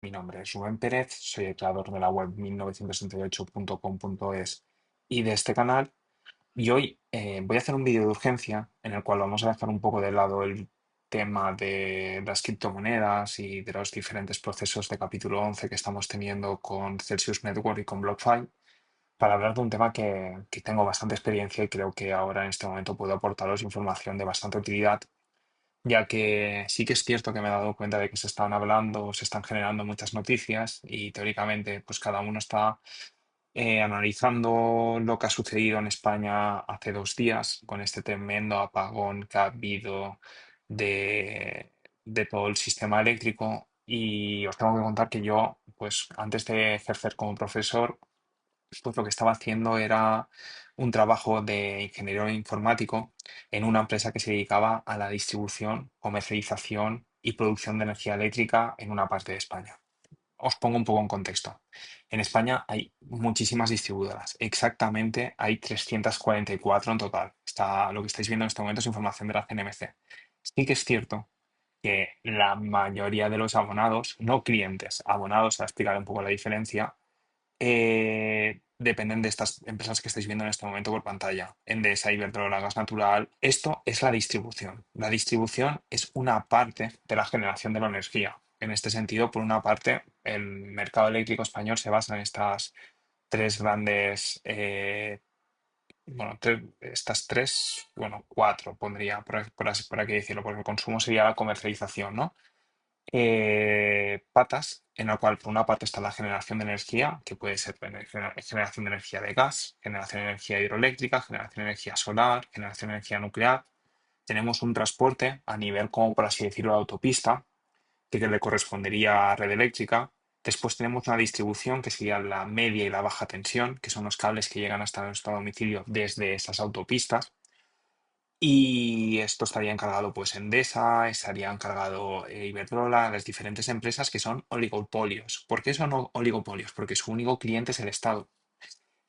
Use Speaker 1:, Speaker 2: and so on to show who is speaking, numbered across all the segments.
Speaker 1: Mi nombre es Rubén Pérez, soy el creador de la web 1968.com.es y de este canal. Y hoy voy a hacer un vídeo de urgencia en el cual vamos a dejar un poco de lado el tema de las criptomonedas y de los diferentes procesos de capítulo 11 que estamos teniendo con Celsius Network y con BlockFi para hablar de un tema que tengo bastante experiencia y creo que ahora en este momento puedo aportaros información de bastante utilidad, ya que sí que es cierto que me he dado cuenta de que se están hablando, se están generando muchas noticias y teóricamente pues cada uno está analizando lo que ha sucedido en España hace 2 días con este tremendo apagón que ha habido de todo el sistema eléctrico. Y os tengo que contar que yo, pues antes de ejercer como profesor, pues lo que estaba haciendo era un trabajo de ingeniero informático en una empresa que se dedicaba a la distribución, comercialización y producción de energía eléctrica en una parte de España. Os pongo un poco en contexto. En España hay muchísimas distribuidoras. Exactamente hay 344 en total. Lo que estáis viendo en este momento es información de la CNMC. Sí que es cierto que la mayoría de los abonados, no clientes, abonados, a explicar un poco la diferencia, dependen de estas empresas que estáis viendo en este momento por pantalla. Endesa, Iberdrola, Gas Natural. Esto es la distribución. La distribución es una parte de la generación de la energía. En este sentido, por una parte, el mercado eléctrico español se basa en estas tres grandes, bueno, estas tres, bueno, cuatro pondría, por aquí decirlo, porque el consumo sería la comercialización, ¿no? Patas, en la cual por una parte está la generación de energía, que puede ser generación de energía de gas, generación de energía hidroeléctrica, generación de energía solar, generación de energía nuclear. Tenemos un transporte a nivel, como por así decirlo, de autopista, que le correspondería a red eléctrica. Después tenemos una distribución que sería la media y la baja tensión, que son los cables que llegan hasta nuestro domicilio desde esas autopistas. Y esto estaría encargado pues Endesa, estaría encargado Iberdrola, las diferentes empresas que son oligopolios. ¿Por qué son oligopolios? Porque su único cliente es el Estado.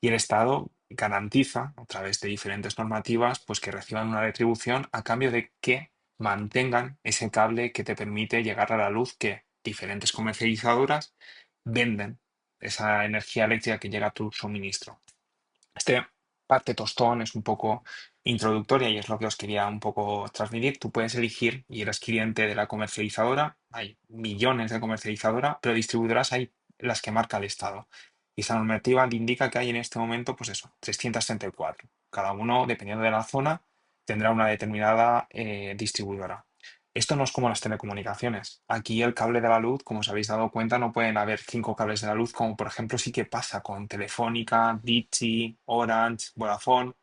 Speaker 1: Y el Estado garantiza, a través de diferentes normativas, pues que reciban una retribución a cambio de que mantengan ese cable que te permite llegar a la luz que diferentes comercializadoras venden esa energía eléctrica que llega a tu suministro. Este parte tostón es un poco introductoria y es lo que os quería un poco transmitir. Tú puedes elegir y eres cliente de la comercializadora. Hay millones de comercializadoras, pero distribuidoras hay las que marca el Estado. Y esa normativa te indica que hay en este momento, pues eso, 334. Cada uno, dependiendo de la zona, tendrá una determinada distribuidora. Esto no es como las telecomunicaciones. Aquí el cable de la luz, como os habéis dado cuenta, no pueden haber 5 cables de la luz, como por ejemplo sí que pasa con Telefónica, Digi, Orange, Vodafone,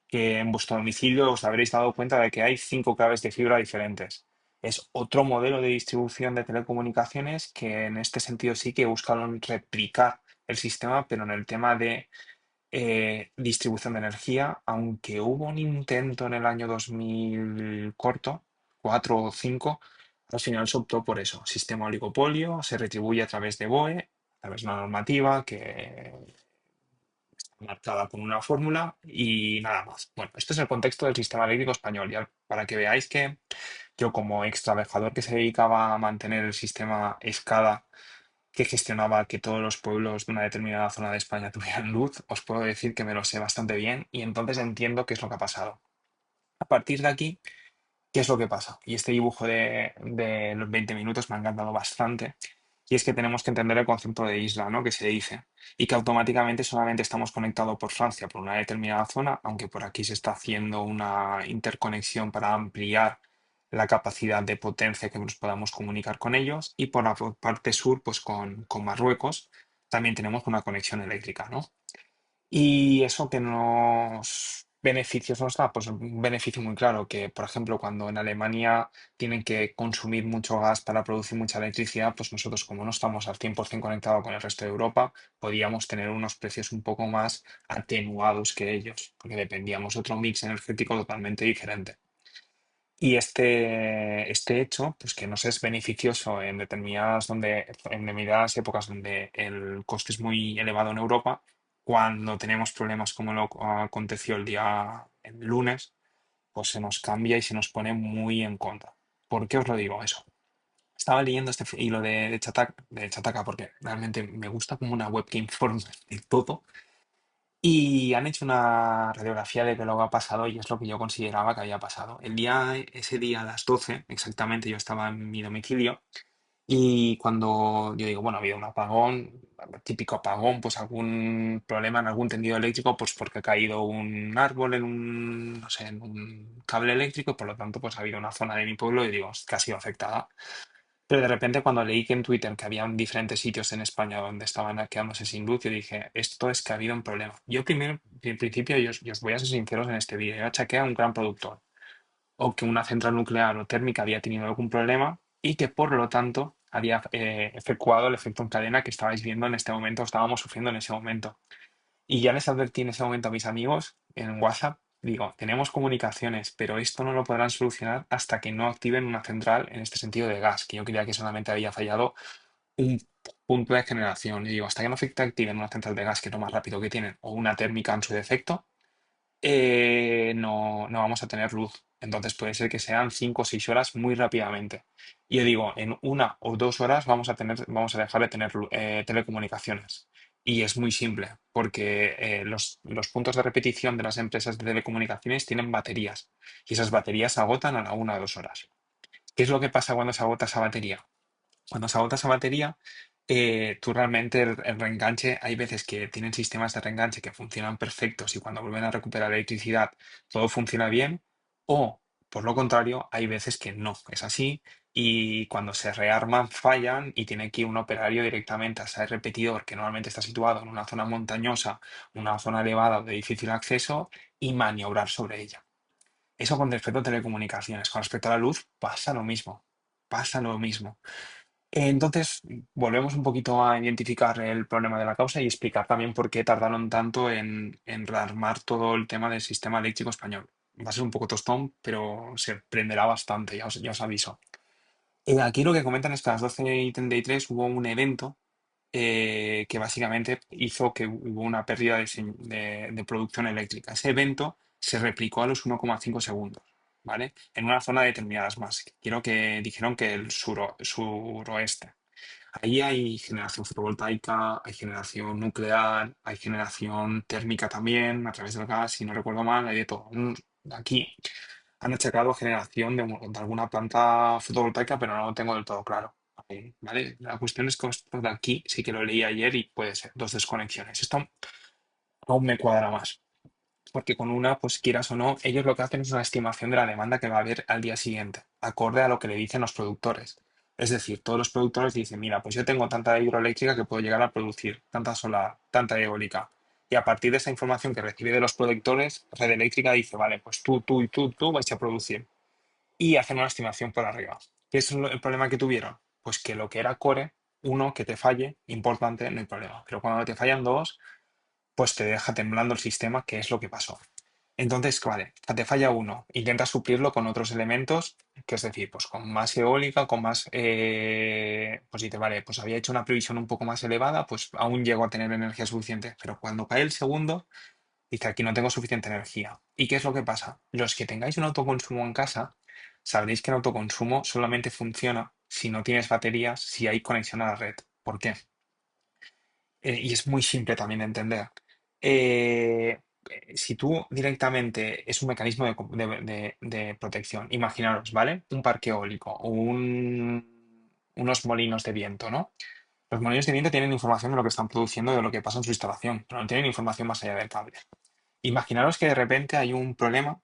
Speaker 1: que en vuestro domicilio os habréis dado cuenta de que hay 5 cables de fibra diferentes. Es otro modelo de distribución de telecomunicaciones que en este sentido sí que buscaron replicar el sistema, pero en el tema de distribución de energía, aunque hubo un intento en el año 2000 corto, 4 o 5, al final se optó por eso, sistema oligopolio, se retribuye a través de BOE, a través de una normativa que está marcada con una fórmula y nada más. Bueno, este es el contexto del sistema eléctrico español, ya para que veáis que yo como ex trabajador que se dedicaba a mantener el sistema SCADA que gestionaba que todos los pueblos de una determinada zona de España tuvieran luz, os puedo decir que me lo sé bastante bien y entonces entiendo qué es lo que ha pasado. A partir de aquí, ¿qué es lo que pasa? Y este dibujo de los 20 minutos me ha encantado bastante. Y es que tenemos que entender el concepto de isla, ¿no? Que se dice. Y que automáticamente solamente estamos conectados por Francia por una determinada zona, aunque por aquí se está haciendo una interconexión para ampliar la capacidad de potencia que nos podamos comunicar con ellos. Y por la parte sur, pues con Marruecos, también tenemos una conexión eléctrica, ¿no? Y eso que nos beneficios nos da, pues un beneficio muy claro, que por ejemplo cuando en Alemania tienen que consumir mucho gas para producir mucha electricidad, pues nosotros como no estamos al 100% conectados con el resto de Europa, podíamos tener unos precios un poco más atenuados que ellos, porque dependíamos de otro mix energético totalmente diferente. Y este hecho, pues que nos es beneficioso en determinadas épocas donde el coste es muy elevado en Europa, cuando tenemos problemas como lo aconteció el lunes, pues se nos cambia y se nos pone muy en contra. ¿Por qué os lo digo eso? Estaba leyendo este hilo de Chataca porque realmente me gusta como una web que informa de todo. Y han hecho una radiografía de lo que ha pasado y es lo que yo consideraba que había pasado. Ese día a las 12 exactamente, yo estaba en mi domicilio y cuando yo digo, bueno, ha habido un apagón, típico apagón, pues algún problema en algún tendido eléctrico, pues porque ha caído un árbol en no sé, en un cable eléctrico y por lo tanto pues ha habido una zona de mi pueblo y digo, que ha sido afectada. Pero de repente cuando leí que en Twitter que habían diferentes sitios en España donde estaban quedándose sin luz, yo dije, esto es que ha habido un problema. Yo primero, en principio, yo os voy a ser sinceros en este vídeo, yo achaqué a un gran productor o que una central nuclear o térmica había tenido algún problema y que por lo tanto había efectuado el efecto en cadena que estabais viendo en este momento, o estábamos sufriendo en ese momento. Y ya les advertí en ese momento a mis amigos en WhatsApp, digo, tenemos comunicaciones, pero esto no lo podrán solucionar hasta que no activen una central en este sentido de gas, que yo creía que solamente había fallado un punto de generación. Y digo, hasta que no activen una central de gas, que es lo más rápido que tienen, o una térmica en su defecto, no vamos a tener luz. Entonces puede ser que sean 5 o 6 horas muy rápidamente. Y yo digo, en 1 o 2 horas vamos a dejar de tener telecomunicaciones. Y es muy simple, porque los puntos de repetición de las empresas de telecomunicaciones tienen baterías. Y esas baterías se agotan a la 1 o 2 horas. ¿Qué es lo que pasa cuando se agota esa batería? Cuando se agota esa batería, tú realmente el reenganche, hay veces que tienen sistemas de reenganche que funcionan perfectos y cuando vuelven a recuperar electricidad todo funciona bien, o por lo contrario, hay veces que no es así y cuando se rearman fallan y tiene que ir un operario directamente a ese repetidor que normalmente está situado en una zona montañosa, una zona elevada o de difícil acceso y maniobrar sobre ella. Eso con respecto a telecomunicaciones. Con respecto a la luz, pasa lo mismo. Pasa lo mismo. Entonces, volvemos un poquito a identificar el problema de la causa y explicar también por qué tardaron tanto en rearmar todo el tema del sistema eléctrico español. Va a ser un poco tostón, pero se prenderá bastante, ya os aviso. Aquí lo que comentan es que a las 12:33 hubo un evento que básicamente hizo que hubo una pérdida de producción eléctrica. Ese evento se replicó a los 1,5 segundos, ¿vale? En una zona determinadas más. Quiero que dijeron que el suroeste. Ahí hay generación fotovoltaica, hay generación nuclear, hay generación térmica también a través del gas, si no recuerdo mal, hay de todo. Aquí han achacado generación de alguna planta fotovoltaica, pero no lo tengo del todo claro. ¿Vale? La cuestión es que esto de aquí sí que lo leí ayer y puede ser dos desconexiones. Esto aún me cuadra más. Porque con una, pues quieras o no, ellos lo que hacen es una estimación de la demanda que va a haber al día siguiente, acorde a lo que le dicen los productores. Es decir, todos los productores dicen, mira, pues yo tengo tanta hidroeléctrica que puedo llegar a producir, tanta solar, tanta eólica. Y a partir de esa información que recibe de los productores, Red Eléctrica dice, vale, pues tú y tú vais a producir. Y hacen una estimación por arriba. ¿Qué es el problema que tuvieron? Pues que lo que era core, uno, que te falle, importante, no hay problema. Pero cuando te fallan dos, pues te deja temblando el sistema, que es lo que pasó. Entonces, vale, te falla uno, intenta suplirlo con otros elementos, que es decir, pues con más eólica, con más, pues dice, vale, pues había hecho una previsión un poco más elevada, pues aún llego a tener energía suficiente, pero cuando cae el segundo, dice, aquí no tengo suficiente energía. ¿Y qué es lo que pasa? Los que tengáis un autoconsumo en casa, sabréis que el autoconsumo solamente funciona si no tienes baterías, si hay conexión a la red. ¿Por qué? Y es muy simple también de entender. Eh, si tú directamente es un mecanismo de protección, imaginaros, ¿vale? Un parque eólico o unos molinos de viento, ¿no? Los molinos de viento tienen información de lo que están produciendo, de lo que pasa en su instalación, pero no tienen información más allá del cable. Imaginaros que de repente hay un problema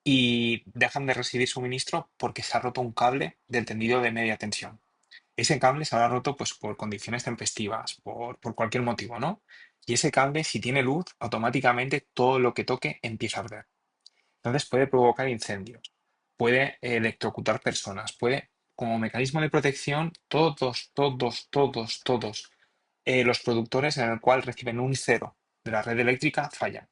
Speaker 1: y dejan de recibir suministro porque se ha roto un cable del tendido de media tensión. Ese cable se habrá roto pues, por condiciones tempestivas, por cualquier motivo, ¿no? Y ese cable, si tiene luz, automáticamente todo lo que toque empieza a arder. Entonces puede provocar incendios, puede electrocutar personas, puede, como mecanismo de protección, todos los productores en el cual reciben un cero de la red eléctrica fallan.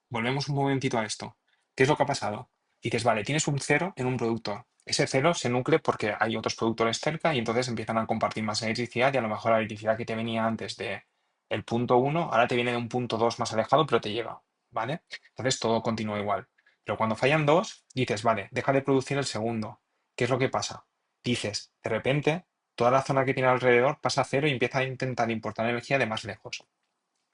Speaker 1: Volvemos un momentito a esto. ¿Qué es lo que ha pasado? Dices, vale, tienes un cero en un productor. Ese cero se nucle porque hay otros productores cerca y entonces empiezan a compartir más electricidad y a lo mejor la electricidad que te venía antes de el punto uno, ahora te viene de un punto 2 más alejado, pero te llega, ¿vale? Entonces todo continúa igual. Pero cuando fallan dos, dices, vale, deja de producir el segundo. ¿Qué es lo que pasa? dices, de repente, toda la zona que tiene alrededor pasa a cero y empieza a intentar importar energía de más lejos.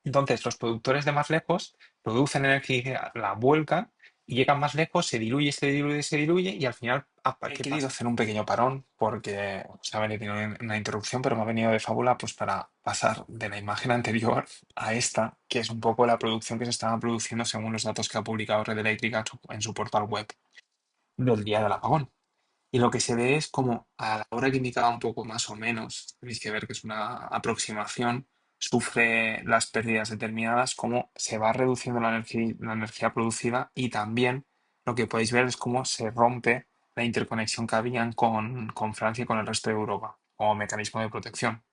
Speaker 1: Entonces, los productores de más lejos producen energía, la vuelcan y llegan más lejos, se diluye, se diluye, se diluye y al final he querido hacer un pequeño parón porque saben que tiene una interrupción, pero me ha venido de fábula pues para pasar de la imagen anterior a esta, que es un poco la producción que se estaba produciendo según los datos que ha publicado Red Eléctrica en su portal web del día del apagón. Y lo que se ve es como a la hora que indicaba un poco más o menos, tenéis que ver que es una aproximación, sufre las pérdidas determinadas, cómo se va reduciendo la energía producida y también lo que podéis ver es cómo se rompe la interconexión que habían con Francia y con el resto de Europa como mecanismo de protección.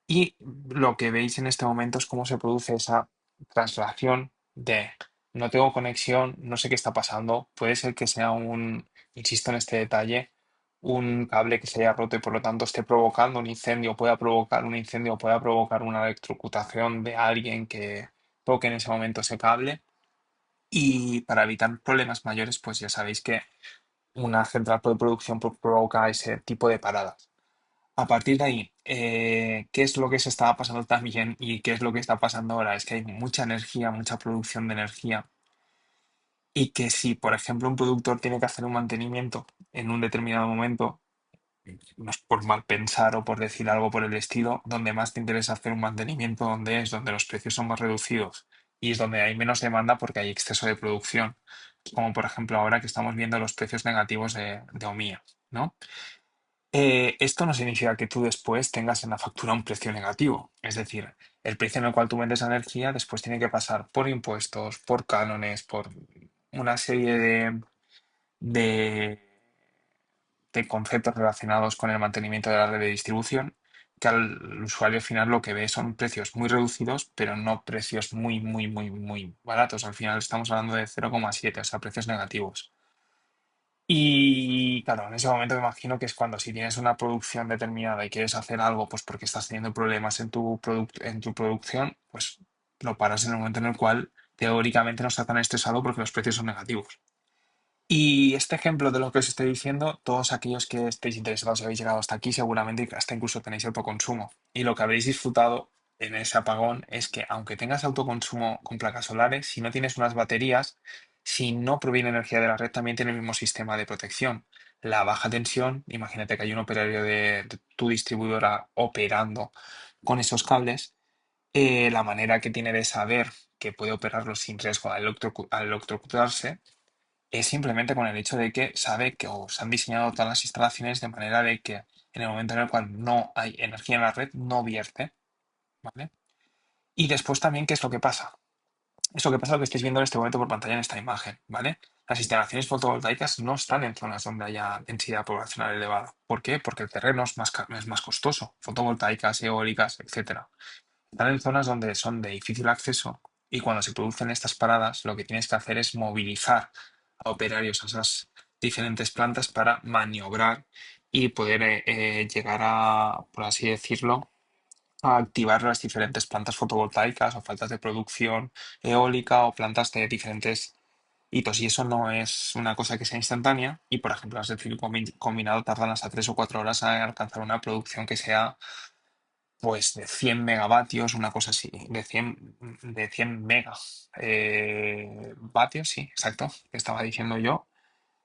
Speaker 1: Y lo que veis en este momento es cómo se produce esa traslación de no tengo conexión, no sé qué está pasando, puede ser que sea insisto en este detalle, un cable que se haya roto y por lo tanto esté provocando un incendio, pueda provocar un incendio, pueda provocar una electrocutación de alguien que toque en ese momento ese cable. Y para evitar problemas mayores, pues ya sabéis que una central de producción provoca ese tipo de paradas. A partir de ahí, ¿qué es lo que se estaba pasando también y qué es lo que está pasando ahora? Es que hay mucha energía, mucha producción de energía y que si, por ejemplo, un productor tiene que hacer un mantenimiento en un determinado momento, no es por mal pensar o por decir algo por el estilo, donde más te interesa hacer un mantenimiento, donde es donde los precios son más reducidos y es donde hay menos demanda porque hay exceso de producción, como por ejemplo ahora que estamos viendo los precios negativos de OMIA, ¿no? Esto no significa que tú después tengas en la factura un precio negativo. Es decir, el precio en el cual tú vendes la energía después tiene que pasar por impuestos, por cánones, por una serie de, de conceptos relacionados con el mantenimiento de la red de distribución, que al usuario final lo que ve son precios muy reducidos, pero no precios muy, muy, muy, muy baratos. Al final estamos hablando de 0,7, o sea, precios negativos. Y claro, en ese momento me imagino que es cuando si tienes una producción determinada y quieres hacer algo, pues porque estás teniendo problemas en tu producción, pues lo paras en el momento en el cual teóricamente no estás tan estresado porque los precios son negativos. Y este ejemplo de lo que os estoy diciendo, todos aquellos que estéis interesados y habéis llegado hasta aquí, seguramente hasta incluso tenéis autoconsumo. Y lo que habréis disfrutado en ese apagón es que aunque tengas autoconsumo con placas solares, si no tienes unas baterías, si no proviene energía de la red, también tiene el mismo sistema de protección. La baja tensión, imagínate que hay un operario de tu distribuidora operando con esos cables, la manera que tiene de saber que puede operarlo sin riesgo al electrocutarse es simplemente con el hecho de que sabe que o se han diseñado todas las instalaciones de manera de que en el momento en el cual no hay energía en la red, no vierte, ¿vale? Y después también, ¿qué es lo que pasa? Es lo que pasa lo que estáis viendo en este momento por pantalla en esta imagen, ¿vale? Las instalaciones fotovoltaicas no están en zonas donde haya densidad poblacional elevada. ¿Por qué? Porque el terreno es más costoso. Fotovoltaicas, eólicas, etcétera. Están en zonas donde son de difícil acceso y cuando se producen estas paradas, lo que tienes que hacer es movilizar a operarios a esas diferentes plantas para maniobrar y poder llegar a, por así decirlo, a activar las diferentes plantas fotovoltaicas o faltas de producción eólica o plantas de diferentes hitos. Y eso no es una cosa que sea instantánea y, por ejemplo, las de ciclo combinado tardan hasta 3 o 4 horas en alcanzar una producción que sea pues de 100 megavatios, una cosa así, de cien vatios, sí, exacto, que estaba diciendo yo,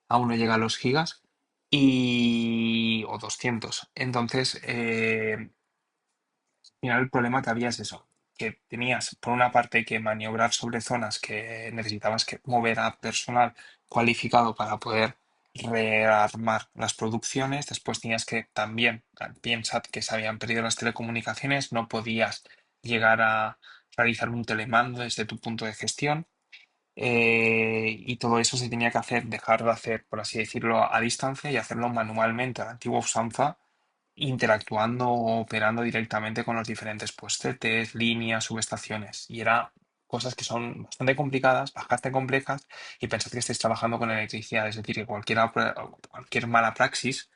Speaker 1: aún no llega a los gigas, o 200. Entonces, al final el problema que había es eso, que tenías por una parte que maniobrar sobre zonas que necesitabas que mover a personal cualificado para poder rearmar las producciones, después tenías que también, piensa que se habían perdido las telecomunicaciones, no podías llegar a realizar un telemando desde tu punto de gestión, y todo eso se tenía que hacer, dejar de hacer, por así decirlo, a distancia y hacerlo manualmente a la antigua usanza interactuando o operando directamente con los diferentes puestetes, líneas, subestaciones. Y era cosas que son bastante complicadas, bastante complejas, y pensad que estáis trabajando con electricidad, es decir, que cualquier mala praxis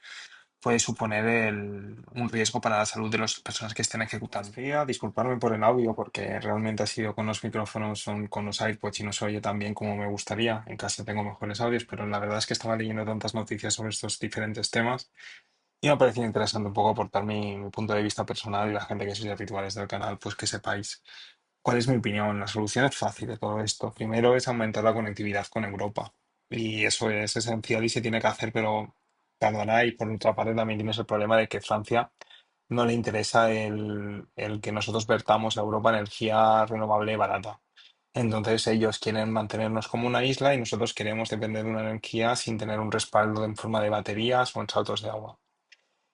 Speaker 1: puede suponer un riesgo para la salud de las personas que estén ejecutando. Quería disculparme por el audio porque realmente ha sido con los micrófonos, con los iPods y no se oye tan bien como me gustaría. En casa tengo mejores audios, pero la verdad es que estaba leyendo tantas noticias sobre estos diferentes temas Y me ha parecido interesante un poco aportar mi punto de vista personal y la gente que sois habituales del canal, pues que sepáis cuál es mi opinión. La solución es fácil de todo esto. Primero es aumentar la conectividad con Europa. Y eso es esencial y se tiene que hacer, pero tardará. Y por otra parte también tienes el problema de que Francia no le interesa el que nosotros vertamos a Europa energía renovable barata. Entonces ellos quieren mantenernos como una isla y nosotros queremos depender de una energía sin tener un respaldo en forma de baterías o en saltos de agua.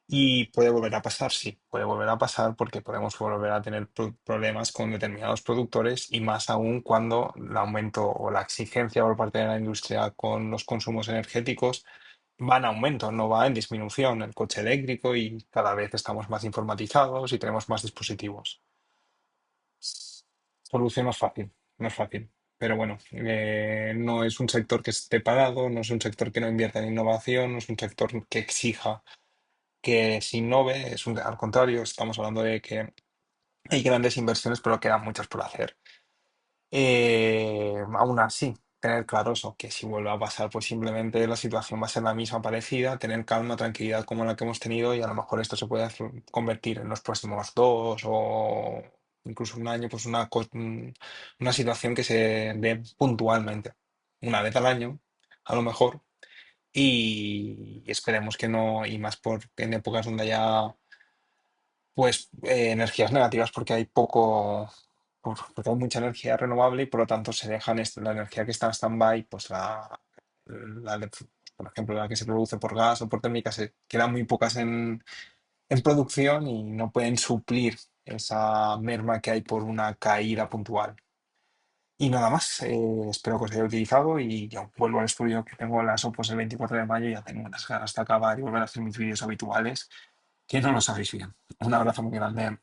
Speaker 1: Y puede volver a pasar, sí, puede volver a pasar porque podemos volver a tener problemas con determinados productores y más aún cuando el aumento o la exigencia por parte de la industria con los consumos energéticos va en aumento, no va en disminución. El coche eléctrico y cada vez estamos más informatizados y tenemos más dispositivos. Solución no es fácil, no es fácil. Pero bueno, no es un sector que esté parado, no es un sector que no invierta en innovación, no es un sector que exija que se innove, al contrario, estamos hablando de que hay grandes inversiones, pero quedan muchas por hacer. Aún así, tener claro eso, que si vuelve a pasar, pues simplemente la situación va a ser la misma, parecida, tener calma, tranquilidad como la que hemos tenido y a lo mejor esto se puede convertir en los próximos 2 o incluso un año, pues una situación que se dé puntualmente, una vez al año, a lo mejor, y esperemos que no, y más en épocas donde haya pues energías negativas porque hay poco, porque hay mucha energía renovable y por lo tanto se dejan la energía que está en stand-by, pues por ejemplo, la que se produce por gas o por térmica, se quedan muy pocas en producción y no pueden suplir esa merma que hay por una caída puntual. Y nada más, espero que os haya utilizado y ya vuelvo al estudio que tengo las OPOS el 24 de mayo y ya tengo unas ganas de acabar y volver a hacer mis vídeos habituales, que no lo sabéis bien. Un abrazo muy grande.